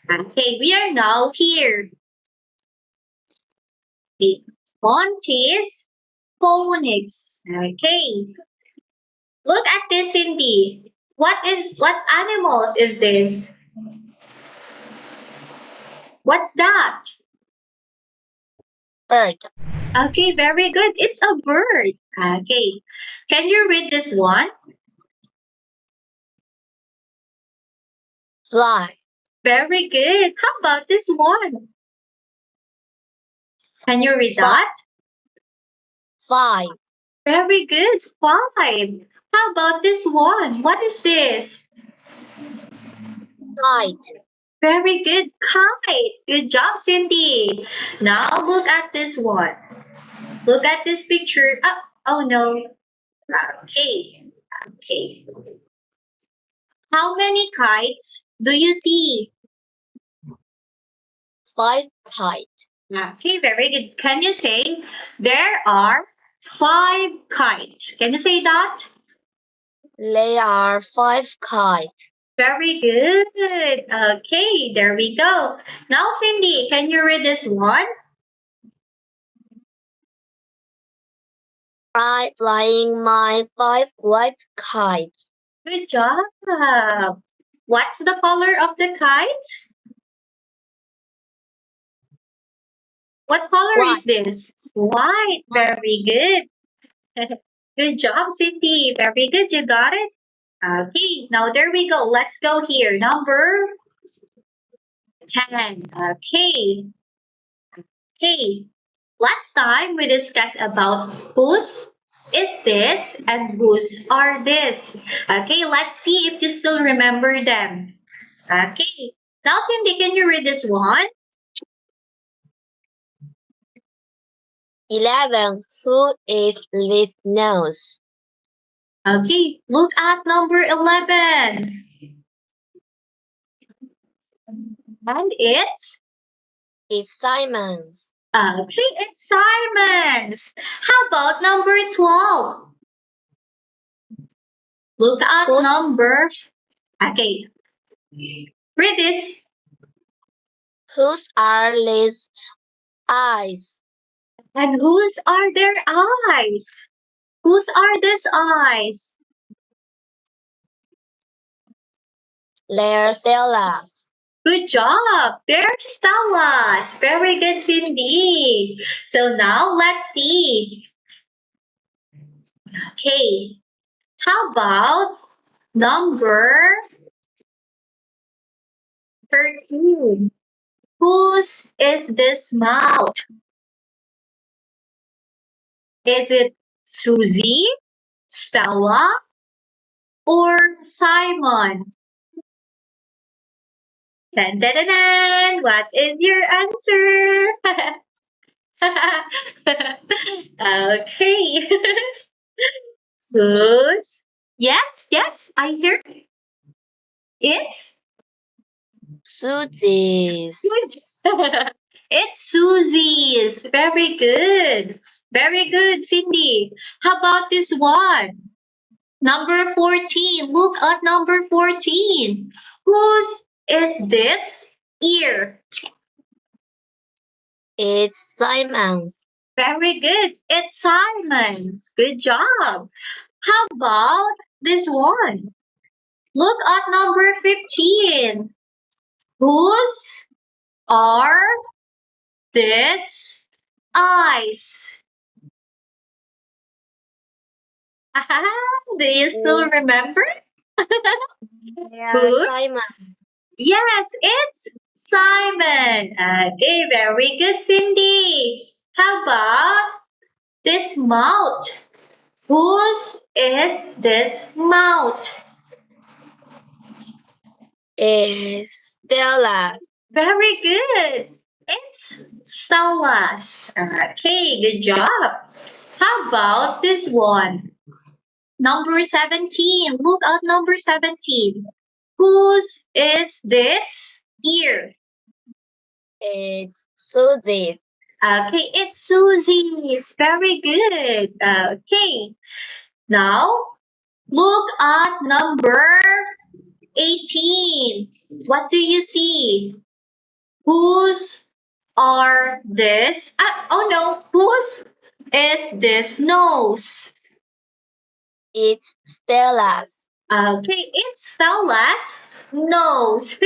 Okay, we are now here. The font is phonics. Okay, look at this, Cindy. What animals is this? What's that? Bird. Okay, very good. It's a bird. Okay, can you read this one? Fly. Very good. How about this one? Can you read Five. that? 5. Very good. 5. How about this one? What is this? Kite. Very good. Kite. Good job, Cindy. Now look at this one. Look at this picture. Oh no. Okay. Okay. How many kites do you see? 5 kite. Okay, very good. Can you say there are 5 kites? Can you say that? There are 5 kites. Very good. Okay, there we go. Now, Cindy, can you read this one? I flying my 5 white kites. Good job. What's the color of the kite? What color White. is this? White. Very good. Good job, Cindy. Very good. You got it. Okay, now there we go. Let's go here. Number 10. Okay. Okay. Last time we discussed about whose is this and whose are this. Okay, let's see if you still remember them. Okay. Now, Cindy, can you read this one? 11. Who is this nose? Okay, look at number 11. And It's Simon's. okay, it's Simon's. How about number 12? Look at Whose number. Okay, read this. whose are these eyes? And whose are their eyes? Whose are these eyes? They're Stella's. Good job. They're Stella's. Very good, Cindy. So now let's see. Okay, how about number 13? Whose is this mouth? Is it Susie, Stella, or Simon? Dun, dun, dun, dun. What is your answer? Okay. Whose? Yes, yes, I hear it. Susie's. It's Susie's. Very good. Very good, Cindy. How about this one? Number 14. Look at number 14. Whose is this ear? It's Simon's. Very good. It's Simon's. Good job. How about this one? Look at number 15. Whose are these eyes? Do you still remember? They're Whose? Simon. Yes, it's Simon. Okay, very good, Cindy. How about this mouth? Whose is this mouth? It's Stella's. Very good. It's Stella's. Okay, good job. How about this one? Number 17. Look at number 17. Whose is this ear? It's Susie's. Okay, it's Susie's. Very good. Okay, now look at number 18. What do you see? Whose are this? Oh no, whose is this nose? It's Stella's. Okay, it's Stella's nose.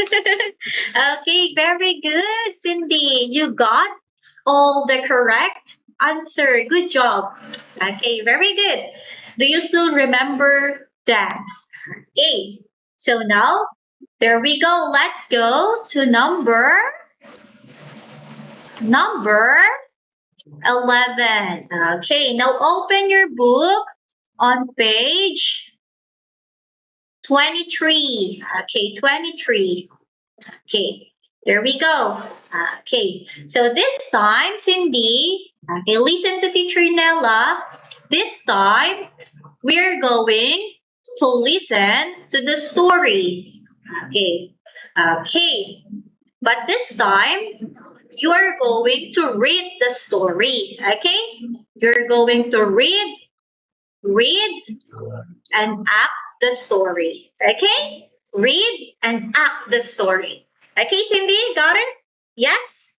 Okay, very good, Cindy. You got all the correct answer. Good job. Okay, very good. Do you still remember that? Okay, so now there we go. Let's go to number 11. Okay, now open your book on page 23. Okay, 23. Okay, there we go. Okay, so this time, Cindy, okay, listen to Teacher Nella. This time, we're going to listen to the story. Okay, okay, but this time, you're going to read the story. Okay, you're going to read, and act the story. Okay? Read and act the story. Okay, Cindy, got it? Yes?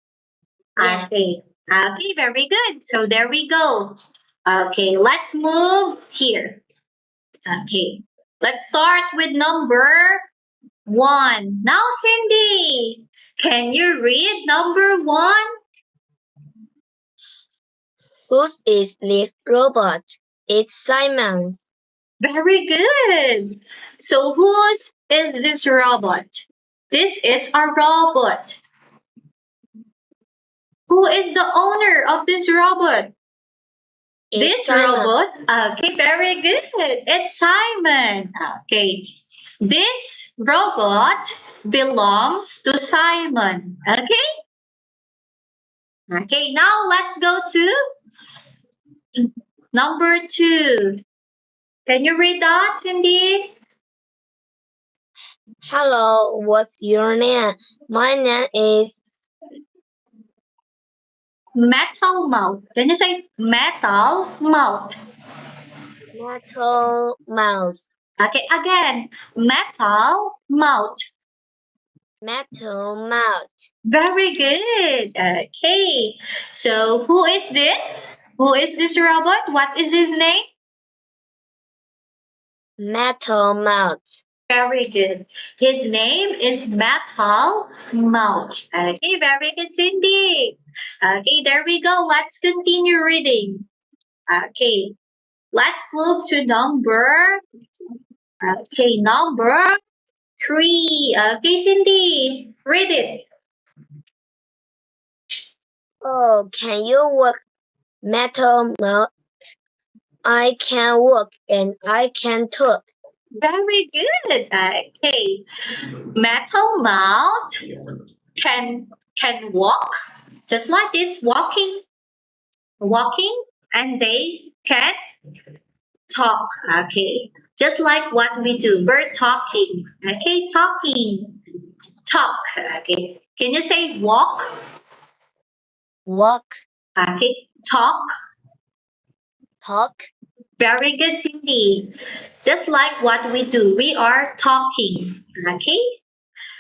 Yes. Okay. Okay, very good. So there we go. Okay, let's move here. Okay. Let's start with number 1. Now, Cindy, can you read number 1? Whose is this robot? It's Simon's. Very good. So whose is this robot? This is a robot. Who is the owner of this robot? It's This Simon. robot? Okay, very good. It's Simon. Okay. This robot belongs to Simon. Okay? Okay, now let's go to number 2. Can you read that, Cindy? Hello, what's your name? My name is Metal mouth. Can you say metal mouth? Metal Mouse. Okay, again, metal mouth. Metal Mouse. Very good. Okay. So who is this? Who is this robot? What is his name? Metal Mouse. Very good. His name is Metal Mouth. Okay, very good, Cindy. Okay, there we go. Let's continue reading. Okay, let's move to number. Okay, number 3. Okay, Cindy, read it. Oh, can you work? Metal Mouse. I can walk and I can talk. Very good. Okay, Metal Mouth can walk just like this, walking, and they can talk. Okay, just like what we do. We're talking. Okay, talking, talk. Okay, can you say walk? Walk, Okay, talk. talk. Very good, Cindy. Just like what we do, we are talking. Okay.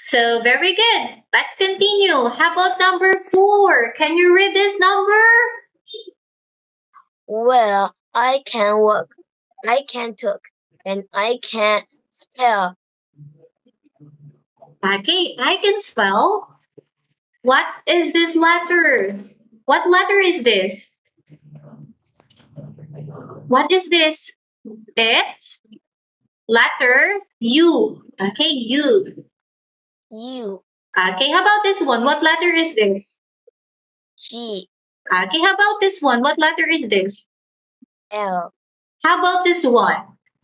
So very good. Let's continue. How about number 4? Can you read this number? Well, I can walk, I can talk, and I can spell. Okay, I can spell. What is this letter? What letter is this? What is this? It's letter U. Okay, U. U, Okay, how about this one? What letter is this? G, Okay, how about this one? What letter is this? L, How about this one?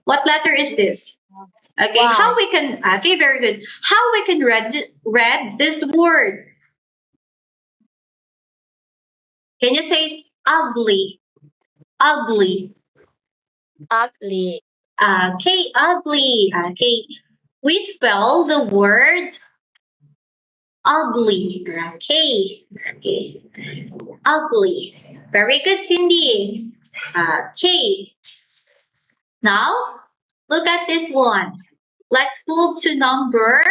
What letter is this? Okay, Y. how we can, okay, very good. How we can read this word? Can you say ugly? Ugly. Ugly, Okay, ugly. Okay, we spell the word ugly. Okay, okay, ugly. Very good, Cindy. Okay, now look at this one. Let's move to number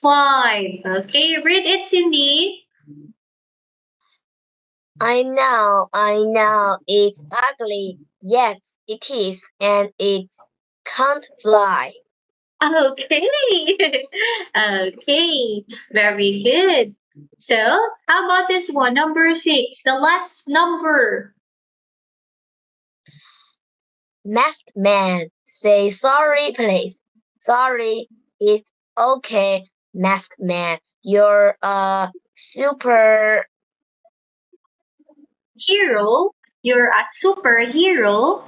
5. Okay, read it, Cindy. I know, it's ugly. Yes, it is, and it can't fly. Okay. Okay, very good. So, how about this one, number 6, the last number? Masked man, say sorry, please. Sorry, it's okay, masked man. You're a super Hero. You're a superhero.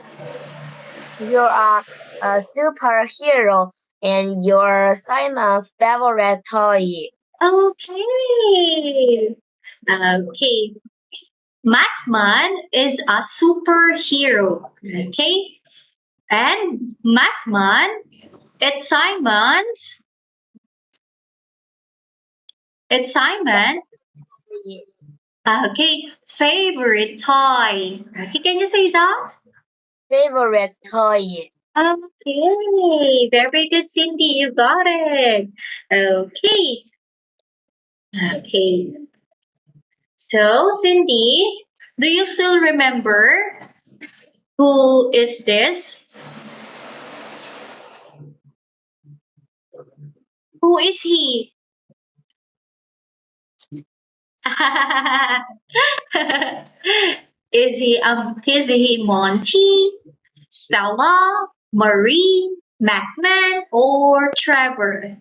You are a superhero and you're Simon's favorite toy. Okay. Okay. Maskman is a superhero. Okay. And Maskman, it's Simon. Okay. Favorite toy. Okay. Can you say that? Favorite toy. Okay. Very good, Cindy. You got it. Okay. Okay. So, Cindy, do you still remember who is this? Who is he? Is he Monty, Stella, Marie, Maxman, or Trevor?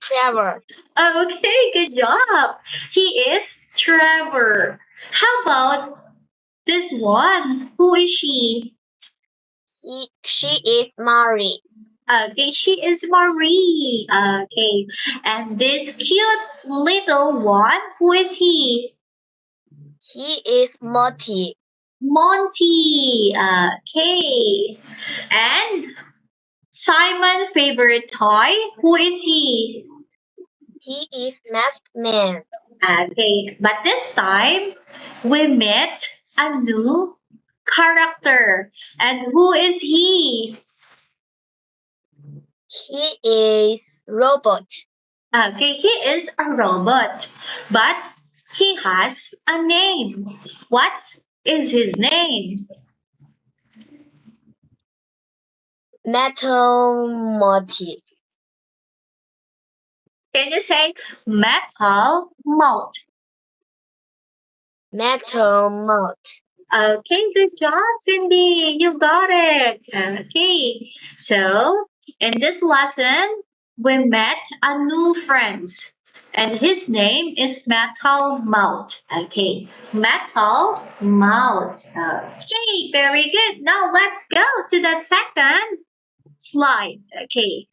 Trevor. Okay, good job. He is Trevor. How about this one? Who is she? She is Mary. Okay, she is Marie. Okay, and this cute little one, who is he? He is Morty. Monty. Okay, and Simon's favorite toy, who is he? He is Masked Man. Okay, but this time we met a new character, and who is he? He is Robot. Okay, he is a robot, but he has a name. What is his name? Metal Morty. Can you say metal malt? Metal Mort. Okay, good job, Cindy. You got it. Okay, so in this lesson, we met a new friend, and his name is Metal Mouth. Okay, Metal Mouth. Okay, very good. Now let's go to the second slide. Okay,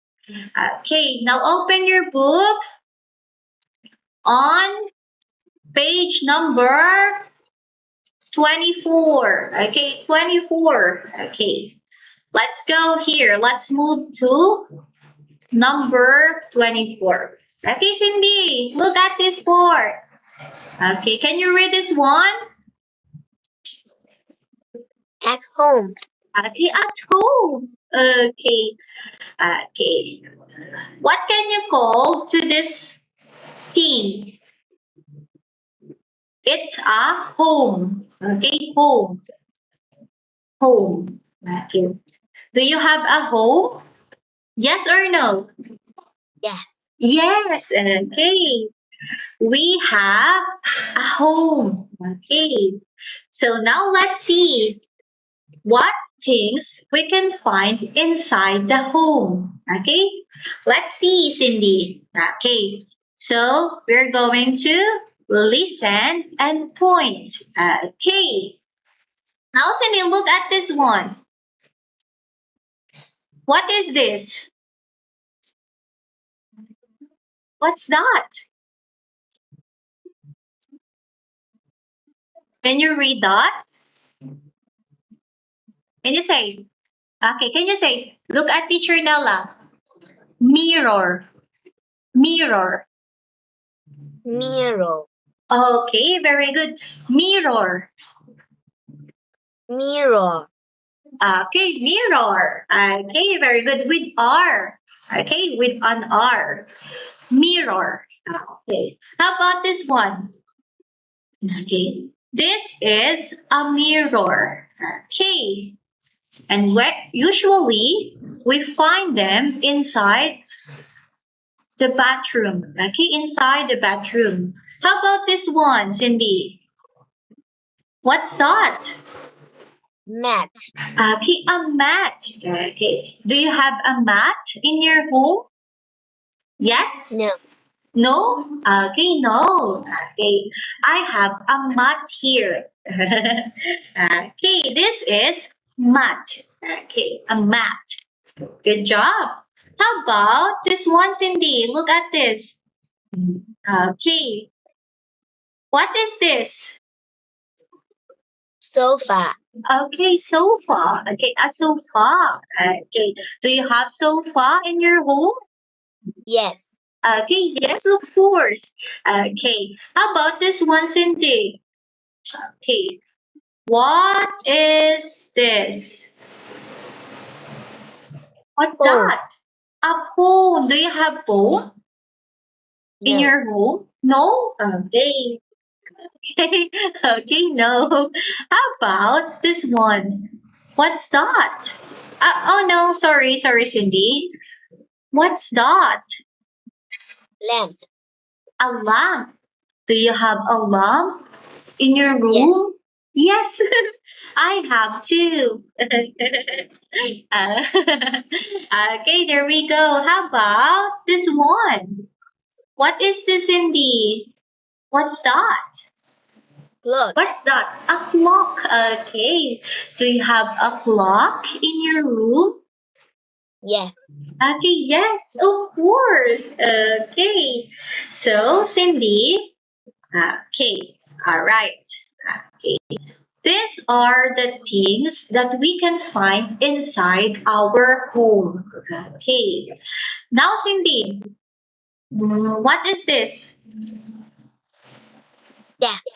okay. Now open your book on page number 24. Okay, 24. Okay. Let's go here. Let's move to number 24. Okay, Cindy, look at this board. Okay, can you read this one? At home. Okay, at home. Okay, okay. What can you call to this thing? It's a home. Okay, home. Home. Okay. Do you have a home? Yes or no? Yes. Yes. Okay. We have a home. Okay. So now let's see what things we can find inside the home. Okay. Let's see, Cindy. Okay. So we're going to listen and point. Okay. Now, Cindy, look at this one. What is this? What's that? Can you read that? Can you say? Okay, can you say, look at teacher Nella. Mirror. Mirror. Mirror. Okay, very good. Mirror. Mirror. Okay, mirror. Okay, very good. With R. Okay, with an R. Mirror. Okay. How about this one? Okay. This is a mirror. Okay. And usually we find them inside the bathroom. Okay, inside the bathroom. How about this one, Cindy? What's that? Mat. Okay, a mat. Okay. Do you have a mat in your home? Yes? No. No? Okay, no. Okay. I have a mat here. Okay, this is mat. Okay, a mat. Good job. How about this one, Cindy? Look at this. Okay. What is this? Sofa. Okay, sofa. Okay, a sofa. Okay. Do you have sofa in your home? Yes. Okay, yes, of course. Okay. How about this one, Cindy? Okay. What is this? What's Phone. that? A phone. Do you have phone in No. your home? No? Okay. Okay, no. How about this one? What's that? Oh no, sorry, Cindy. What's that? Lamp. A lamp. Do you have a lamp in your Yes. room? Yes, I have too. Okay, there we go. How about this one? What is this, Cindy? What's that? Clock. What's that? A clock. Okay. Do you have a clock in your room? Yes. Okay, yes, of course. Okay. So, Cindy, okay, all right. Okay. These are the things that we can find inside our home. Okay. Now, Cindy, what is this? Desk.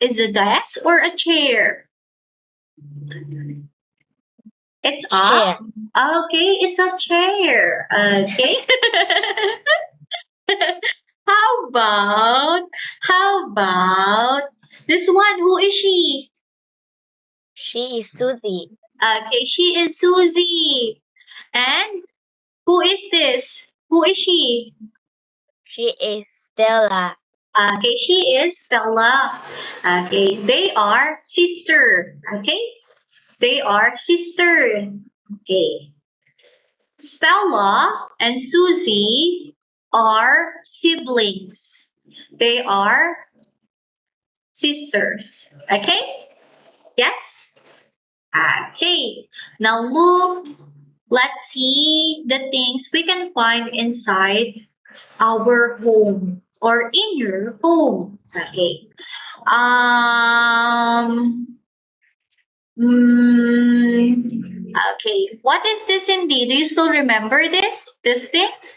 Is a desk or a chair? It's a. Chair. Okay, it's a chair. Okay. how about how about this one? Who is she? She is Susie. Okay, she is Susie. And who is this? Who is she? She is Stella. Okay, she is Stella. Okay, they are sister. Okay, they are sister. Okay, Stella and Susie are siblings. They are sisters. Okay? Yes? Okay. Now look, let's see the things we can find inside our home or in your home. Okay. Um okay. What is this indeed? Do you still remember this? This things?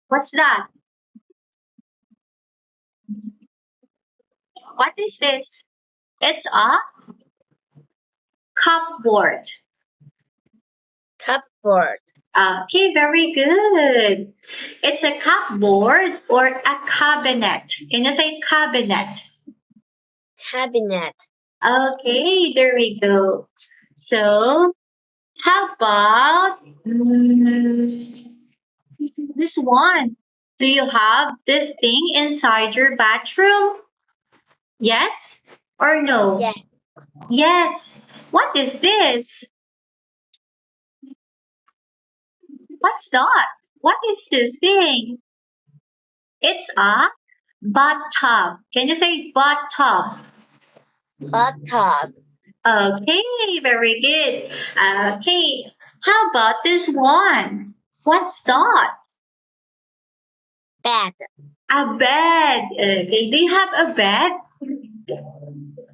What's that? What is this? It's a cupboard. Cupboard. Okay, very good. It's a cupboard or a cabinet. Can you say cabinet? Cabinet. Okay, there we go. So, how about this one? Do you have this thing inside your bathroom? Yes or no? Yes. Yes. What is this? What's that? What is this thing? It's a bathtub. Can you say bathtub? Bathtub. Okay, very good. Okay, how about this one? What's that? Bed. A bed. Okay, do you have a bed?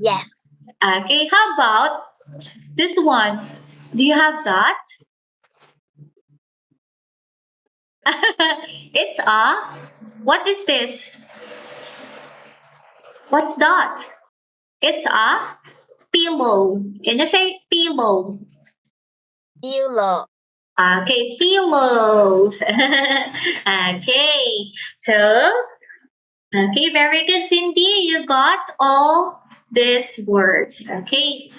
Yes. Okay, how about this one? Do you have that? It's a. What is this? What's that? It's a pillow. Can you say pillow? Pillow. Okay, pillows. Okay, so, okay, very good, Cindy. You got all these words. Okay,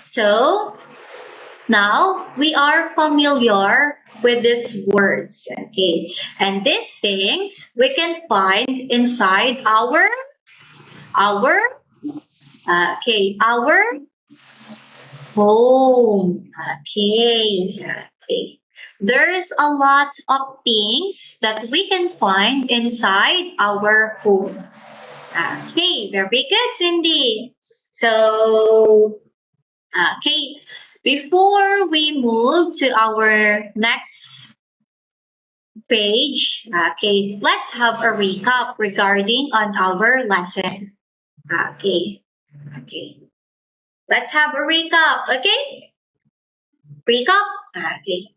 so now we are familiar with these words. Okay, and these things we can find inside our our home. Okay. There's a lot of things that we can find inside our home. Okay, very good, Cindy. So, okay, before we move to our next page, okay, let's have a recap regarding on our lesson. Okay, okay. Let's have a recap, okay? Recap? Okay.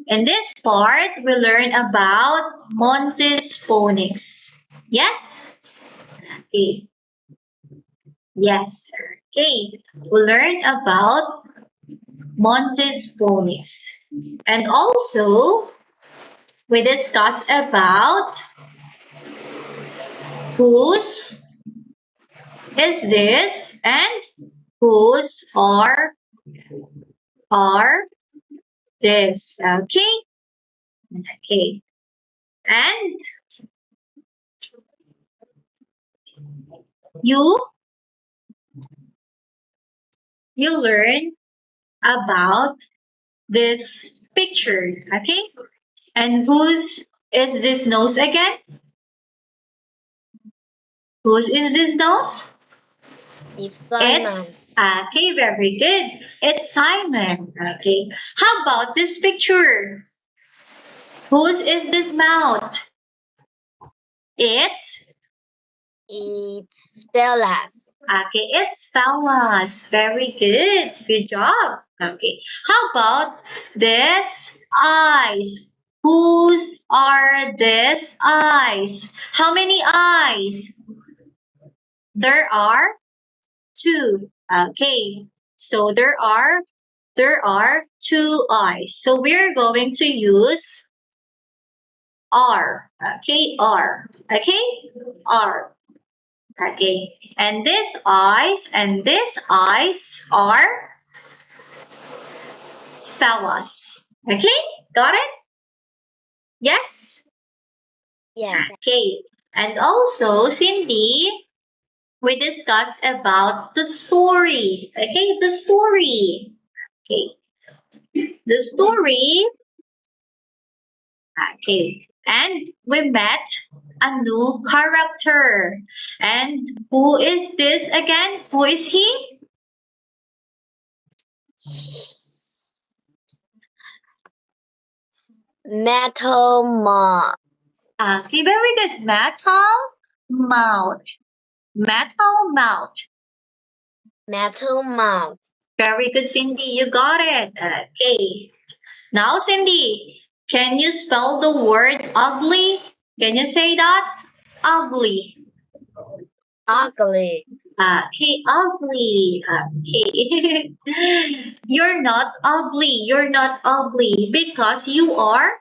In this part, we learn about Montes phonics. Yes? Okay. Yes. Okay. We learn about Montes phonics. And also, we discuss about whose is this and whose are this. Okay? Okay. And you you learn about this picture. Okay? And whose is this nose again? Whose is this nose? It's It's Simon. okay, very good. It's Simon. Okay. How about this picture? Whose is this mouth? It's It's Stella's. okay, it's Stella's. Very good. Good job. Okay. How about this eyes? Whose are these eyes? How many eyes? There are two. Okay. So there are two eyes. So we're going to use R. Okay, R. Okay, R. Okay. And these eyes are Stella's. Okay, got it? Yes. Yes. Okay. And also, Cindy, we discussed about the story. Okay, the story. Okay, the story. Okay. And we met a new character. And who is this again? Who is he? Metal Mom. Okay, very good. Metal mouth. Metal mouth. Metal Mouth. Very good, Cindy. You got it. Okay. Now, Cindy, can you spell the word ugly? Can you say that? Ugly. Ugly. Okay, ugly. Okay. You're not ugly. You're not ugly because you are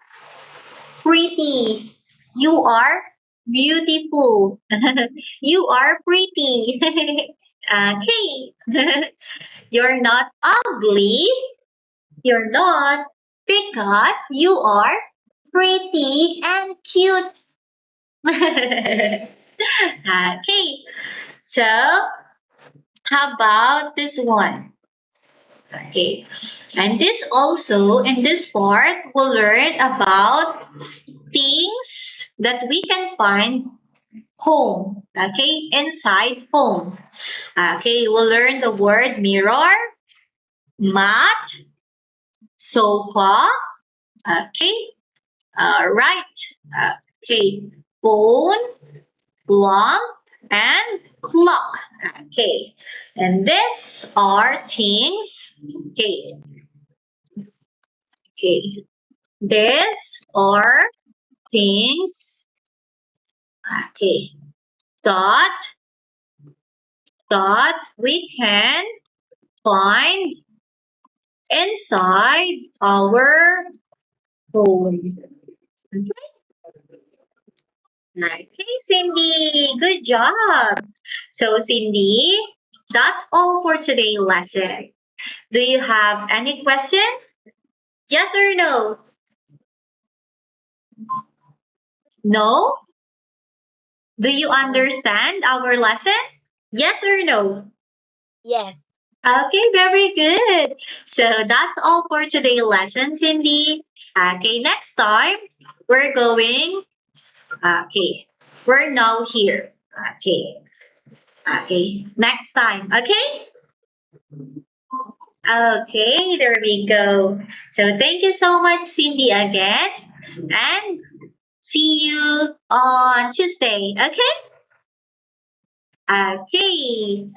pretty. You are beautiful. You are pretty. Okay. You're not ugly. You're not because you are pretty and cute. Okay. So, how about this one? Okay. And this also, in this part, we'll learn about things that we can find home. Okay. Inside home. Okay. We'll learn the word mirror, mat, sofa. Okay. Right. Okay. Phone, lamp, and clock. Okay. And these are things. Okay. Okay. These are things. Okay. That we can find inside our phone. Okay. Okay, Cindy. Good job. So, Cindy, that's all for today's lesson. Do you have any question? Yes or no? No? Do you understand our lesson? Yes or no? Yes. Okay, very good. So that's all for today's lesson, Cindy. Okay, next time we're going. Okay, we're now here. Okay, okay, next time. Okay, okay, there we go. So thank you so much, Cindy, again, and see you on Tuesday. Okay, okay.